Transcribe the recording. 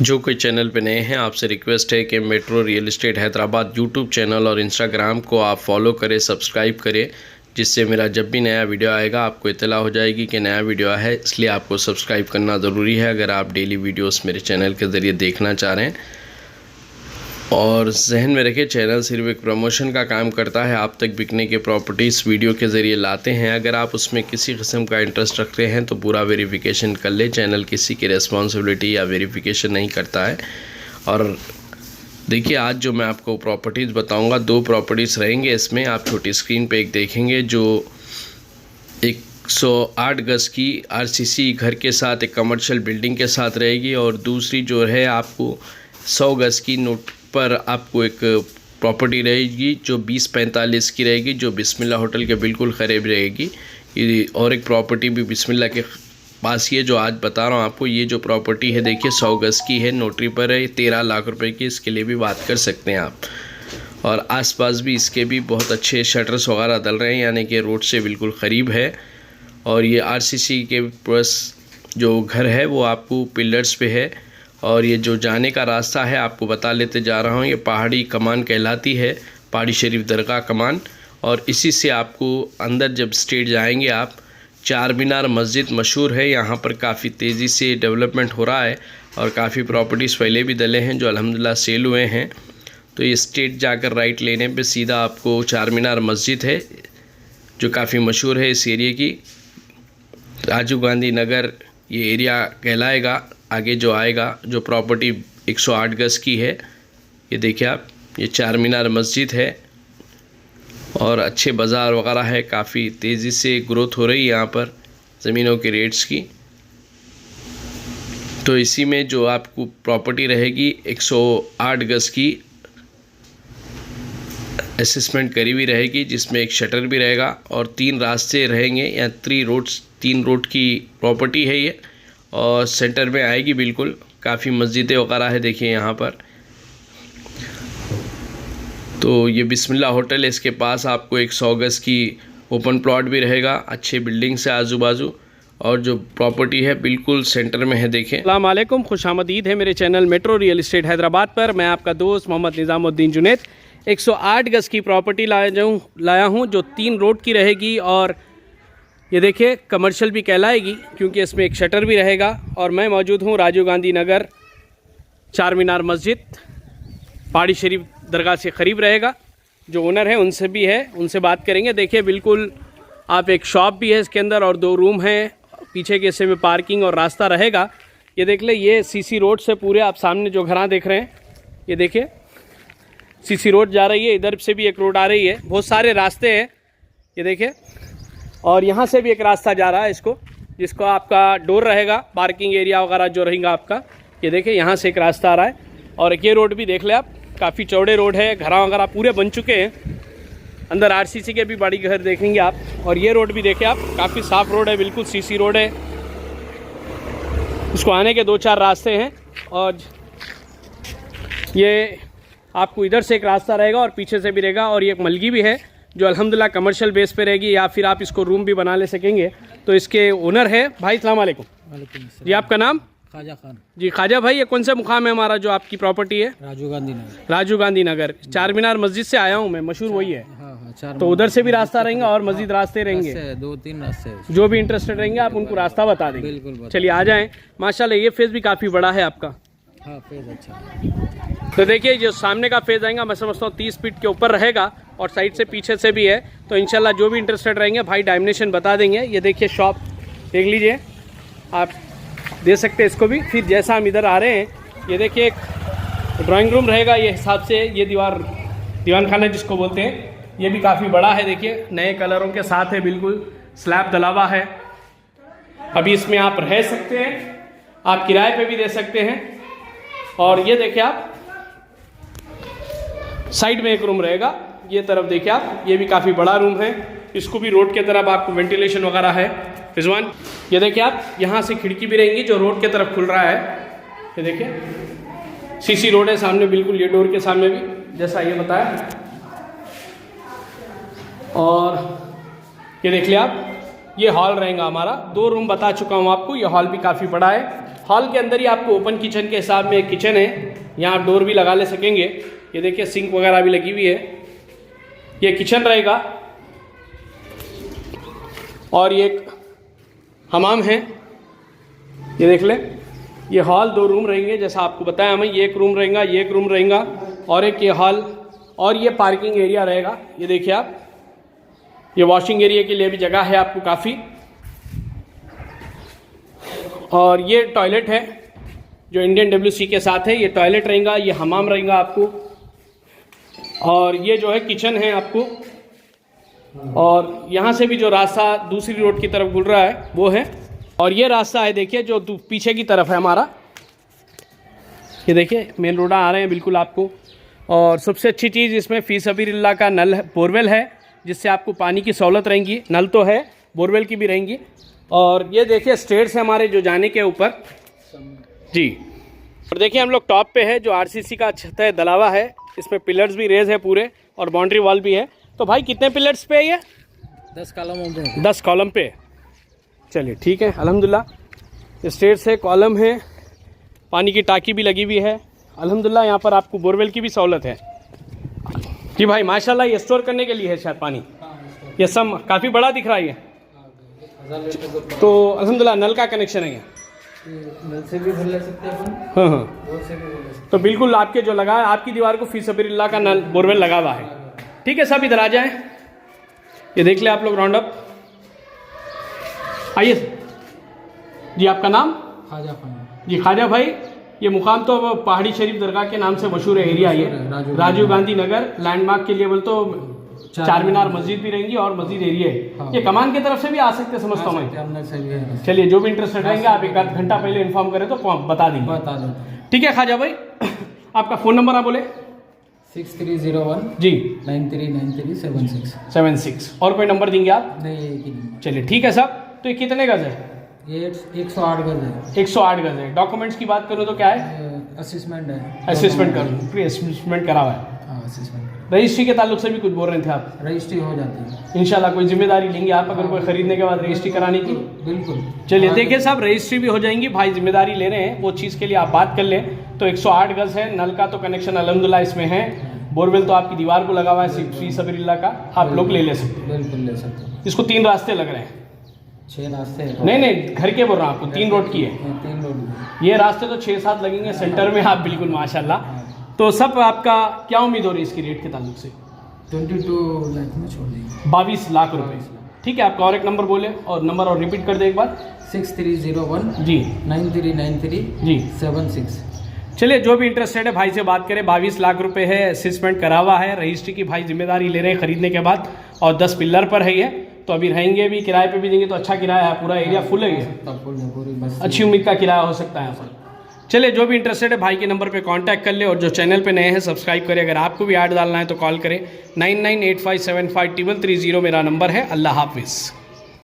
जो कोई चैनल पे नए हैं आपसे रिक्वेस्ट है कि metro real estate Hyderabad YouTube channel और इंस्टाग्राम को आप फॉलो करें, सब्सक्राइब करें, जिससे मेरा जब भी नया वीडियो आएगा आपको इत्तला हो जाएगी कि नया वीडियो है। इसलिए आपको सब्सक्राइब करना ज़रूरी है अगर आप डेली वीडियोस मेरे चैनल के ज़रिए देखना चाह रहे हैं। और जहन में रखें, चैनल सिर्फ एक प्रमोशन का काम करता है, आप तक बिकने के प्रॉपर्टीज़ वीडियो के ज़रिए लाते हैं। अगर आप उसमें किसी किस्म का इंटरेस्ट रखते हैं तो पूरा वेरिफिकेशन कर ले। चैनल किसी की रिस्पॉन्सिबिलिटी या वेरिफिकेशन नहीं करता है। और देखिए, आज जो मैं आपको प्रॉपर्टीज़ बताऊंगा, 2 प्रॉपर्टीज़ रहेंगे इसमें। आप छोटी स्क्रीन पे एक देखेंगे जो 108 गज़ की आरसीसी घर के साथ एक कमर्शियल बिल्डिंग के साथ रहेगी, और दूसरी जो है आपको 100 गज़ की नोट पर आपको एक प्रॉपर्टी रहेगी जो 2045 की रहेगी, जो बिस्मिल्लाह होटल के बिल्कुल करीब रहेगी। और एक प्रॉपर्टी भी बिस्मिल्लाह के पास ही है जो आज बता रहा हूँ आपको। ये जो प्रॉपर्टी है देखिए 100 गज़ की है, नोटरी पर है, 13 लाख रुपए की। इसके लिए भी बात कर सकते हैं आप। और आसपास भी इसके भी बहुत अच्छे शटर्स वगैरह डल रहे हैं, यानी कि रोड से बिल्कुल क़रीब है। और ये आरसीसी के पास जो घर है वो आपको पिलर्स पे है। और ये जो जाने का रास्ता है आपको बता लेते जा रहा हूँ, ये पहाड़ी कमान कहलाती है, पहाड़ी शरीफ दरगाह कमान। और इसी से आपको अंदर जब स्ट्रेट जाएंगे आप, चार मीनार मस्जिद मशहूर है। यहाँ पर काफ़ी तेज़ी से डेवलपमेंट हो रहा है और काफ़ी प्रॉपर्टीज़ पहले भी डले हैं जो अल्हम्दुलिल्लाह सेल हुए हैं। तो ये स्ट्रेट जाकर राइट लेने पे सीधा आपको चार मीनार मस्जिद है जो काफ़ी मशहूर है इस एरिया की। राजीव गांधी नगर ये एरिया कहलाएगा। आगे जो आएगा जो प्रॉपर्टी 108 गज़ की है, ये देखिए आप, ये चार मीनार मस्जिद है और अच्छे बाज़ार वगैरह है। काफ़ी तेज़ी से ग्रोथ हो रही है यहाँ पर ज़मीनों के रेट्स की। तो इसी में जो आपको प्रॉपर्टी रहेगी 108 गज़ की असेसमेंट करीबी रहेगी, जिसमें एक शटर भी रहेगा और 3 रास्ते रहेंगे या 3 रोड की प्रॉपर्टी है ये। और सेंटर में आएगी बिल्कुल। काफ़ी मस्जिदें वगैरह है देखिए यहाँ पर। तो ये बिस्मिल्लाह होटल है, इसके पास आपको एक 100 गज़ की ओपन प्लॉट भी रहेगा, अच्छे बिल्डिंग से आजू बाजू। और जो प्रॉपर्टी है बिल्कुल सेंटर में है देखें। अस्सलाम वालेकुम, खुशामदीद है मेरे channel metro real estate Hyderabad पर। मैं आपका दोस्त मोहम्मद निज़ामुद्दीन जुनैद। 108 गज़ की प्रॉपर्टी लाया हूँ जो 3 रोड की रहेगी। और ये देखिए कमर्शियल भी कहलाएगी क्योंकि इसमें एक शटर भी रहेगा। और मैं मौजूद हूँ राजीव गांधी नगर, चार मीनार मस्जिद, पहाड़ी शरीफ दरगाह से क़रीब रहेगा। जो ओनर है उनसे भी है, उनसे बात करेंगे। देखिए बिल्कुल आप, एक शॉप भी है इसके अंदर और 2 रूम हैं। पीछे के हिस्से में पार्किंग और रास्ता रहेगा। ये देख ले, ये सीसी रोड से पूरे आप सामने जो घरां देख रहे हैं, ये देखिए सीसी रोड जा रही है। इधर से भी एक रोड आ रही है, बहुत सारे रास्ते हैं ये देखिए। और यहाँ से भी एक रास्ता जा रहा है इसको, जिसको आपका डोर रहेगा, पार्किंग एरिया वगैरह जो रहेगा आपका। ये देखिए यहाँ से एक रास्ता आ रहा है। और एक ये रोड भी देख ले आप, काफ़ी चौड़े रोड है, घर वगैरह पूरे बन चुके हैं। अंदर आरसीसी के भी बड़ी घर देखेंगे आप। और ये रोड भी देखें आप, काफ़ी साफ़ रोड है, बिल्कुल सीसी रोड है। इसको आने के 2-4 रास्ते हैं। और ये आपको इधर से एक रास्ता रहेगा और पीछे से भी रहेगा। और ये एक मलगी भी है जो अल्हम्दुलिल्लाह कमर्शियल बेस पे रहेगी, या फिर आप इसको रूम भी बना ले सकेंगे। तो इसके ओनर है भाई। अस्सलाम वालेकुम। जी, आपका नाम? ख्वाजा खान। जी ख्वाजा भाई, ये कौन सा मुकाम है हमारा जो आपकी प्रॉपर्टी है? राजीव गांधी नगर। राजीव गांधी नगर, चार मीनार मस्जिद से आया हूँ मैं, मशहूर वही है। हाँ, 4 तो उधर से भी रास्ता रहेंगे और मस्जिद रास्ते रहेंगे, 2-3 रास्ते। जो भी इंटरेस्टेड रहेंगे आप उनको रास्ता बता देंगे। बिल्कुल। चलिए आ जाएं। माशाल्लाह ये फेज़ भी काफ़ी बड़ा है आपका। हाँ, फेज अच्छा। तो देखिए जो सामने का फेज़ आएगा, मैं समझता हूँ 30 फीट के ऊपर रहेगा और साइड से पीछे से भी है। तो इंशाल्लाह जो भी इंटरेस्टेड रहेंगे भाई डायमेंशन बता देंगे। ये देखिए शॉप देख लीजिए, आप दे सकते हैं इसको भी। फिर जैसा हम इधर आ रहे हैं, ये देखिए एक ड्राइंग रूम रहेगा ये हिसाब से। ये दीवान खाना जिसको बोलते हैं, ये भी काफ़ी बड़ा है। देखिए नए कलरों के साथ है, बिल्कुल स्लैब डलावा है। अभी इसमें आप रह सकते हैं, आप किराए पे भी दे सकते हैं। और ये देखिए आप, साइड में एक रूम रहेगा, ये तरफ देखिए आप, ये भी काफ़ी बड़ा रूम है। इसको भी रोड के तरफ आपको वेंटिलेशन वगैरह है। रिजवान, ये देखिए आप, यहाँ से खिड़की भी रहेंगी जो रोड के तरफ खुल रहा है। ये देखिए सीसी रोड है सामने, बिल्कुल ये डोर के सामने भी, जैसा ये बताया। और ये देख लिया आप, ये हॉल रहेगा हमारा। 2 रूम बता चुका हूँ आपको, ये हॉल भी काफ़ी बड़ा है। हॉल के अंदर ही आपको ओपन किचन के हिसाब में एक किचन है, यहाँ आप डोर भी लगा ले सकेंगे। ये देखिए सिंक वगैरह भी लगी हुई है। ये किचन रहेगा और ये एक हमाम है, ये देख ले। ये हॉल 2 रूम रहेंगे जैसा आपको बताया हमें, ये एक रूम रहेगा, ये एक रूम रहेगा और एक ये हॉल, और ये पार्किंग एरिया रहेगा। ये देखिए आप, ये वॉशिंग एरिया के लिए भी जगह है आपको काफ़ी। और ये टॉयलेट है जो इंडियन WC के साथ है, ये टॉयलेट रहेगा, ये हमाम रहेगा आपको। और ये जो है किचन है आपको, और यहाँ से भी जो रास्ता दूसरी रोड की तरफ गुजर रहा है वो है। और ये रास्ता है देखिए जो पीछे की तरफ है हमारा, ये देखिए मेन रोड आ रहे हैं बिल्कुल आपको। और सबसे अच्छी चीज़ इसमें फी सबीलिल्लाह का नल बोरवेल है, जिससे आपको पानी की सहूलत रहेंगी। नल तो है, बोरवेल की भी रहेंगी। और ये देखिए स्टेयर्स है हमारे जो जाने के ऊपर जी। और देखिए हम लोग टॉप पे है, जो RCC का छत है, दलावा है, इसमें पिलर्स भी रेज है पूरे और बाउंड्री वॉल भी है। तो भाई कितने पिलर्स पे है ये? 10 कॉलम पे। 10 कॉलम पे। चलिए ठीक है, अल्हम्दुलिल्लाह। स्टेयर्स है, कॉलम है, पानी की टाकी भी लगी हुई है अल्हम्दुलिल्लाह। यहाँ पर आपको बोरवेल की भी सहूलत है जी भाई माशाल्लाह। ये स्टोर करने के लिए है शायद पानी, ये सब काफ़ी बड़ा दिख रहा है ये। तो अल्हम्दुलिल्लाह नल का कनेक्शन है ये, नल से भी भर ले सकते हैं अपन, हाँ हाँ। बोर से भी भर ले सकते तो बिल्कुल आपके जो लगा है आपकी दीवार को फी सबीलिल्लाह का नल बोरवेल लगा हुआ है। ठीक है, सब इधर आ जाएं, ये देख ले आप लोग राउंड अप। आइए जी, आपका नाम? हैं। ख्वाजा खान। जी ख्वाजा भाई, ये मुकाम तो पहाड़ी शरीफ दरगाह के नाम से मशहूर एरिया है ये, राजीव गांधी नगर। लैंडमार्क के लेवल तो चार मीनार मस्जिद भी रहेंगी और मस्जिद एरिया है। हाँ। ये कमान की तरफ से भी आ सकते समझता हूँ मैं। अंदर से भी है। चलिए, जो भी इंटरेस्टेड रहेंगे आप 1 आध घंटा पहले इन्फॉर्म करें तो बता देंगे। बता दो। ठीक है ख्वाजा भाई, आपका फ़ोन नंबर आप बोले? 6301 जी 939376। 76। और कोई नंबर देंगे आप? नहीं, एक ही नंबर। चलिए ठीक है साहब। तो ये कितने गज है? ये 108 गज है। 108 गज है। डॉक्यूमेंट्स की बात करूँ तो क्या है? असिस्मेंट है। असेसमेंट करूँ, प्री असेसमेंट करा हुआ है। हाँ, असिस्मेंट। रजिस्ट्री के ताल्लुक से भी कुछ बोल रहे थे आप? रजिस्ट्री हो जाती है इंशाल्लाह। कोई जिम्मेदारी लेंगे आप अगर कोई खरीदने के बाद रजिस्ट्री कराने की? बिल्कुल। चलिए देखिए साहब, रजिस्ट्री भी हो जाएंगी, भाई जिम्मेदारी ले रहे हैं, वो चीज़ के लिए आप बात कर लें। तो 108 गज है, नल का तो कनेक्शन अल्हम्दुलिल्लाह इसमें है, बोरवेल तो आपकी दीवार को लगा हुआ है फी सबीलिल्लाह का, आप लोग ले सकते हैं। बिल्कुल ले सकते हो। इसको 3 रास्ते लग रहे हैं। 6 रास्ते। नहीं, घर के बोल रहा हूँ आपको, 3 रोड की है 3 रोड। ये रास्ते तो 6-7 लगेंगे सेंटर में आप बिल्कुल माशाल्लाह। तो सब आपका क्या उम्मीद हो रही है इसकी रेट के ताल्लुक से? 22 लाख में छोड़ देंगे। 22 लाख रुपए। ठीक है, आपका और एक नंबर बोले, और नंबर और रिपीट कर दे एक बार। 6301 जी 9393 जी 76। चलिए, जो भी इंटरेस्टेड है भाई से बात करें। 22 लाख रुपए है, असेसमेंट करा हुआ है, रजिस्ट्री की भाई जिम्मेदारी ले रहे हैं खरीदने के बाद, और 10 पिल्लर पर है ये। तो अभी रहेंगे भी, किराए पे भी देंगे तो अच्छा किराया है, पूरा एरिया फुल है ये, अच्छी उम्मीद का किराया हो सकता है यहाँ पर। चलिए, जो भी इंटरेस्टेड है भाई के नंबर पे कांटेक्ट कर ले, और जो चैनल पे नए हैं सब्सक्राइब करें। अगर आपको भी ऐड डालना है तो कॉल करें 9985753330 मेरा नंबर है। अल्लाह हाफिज़।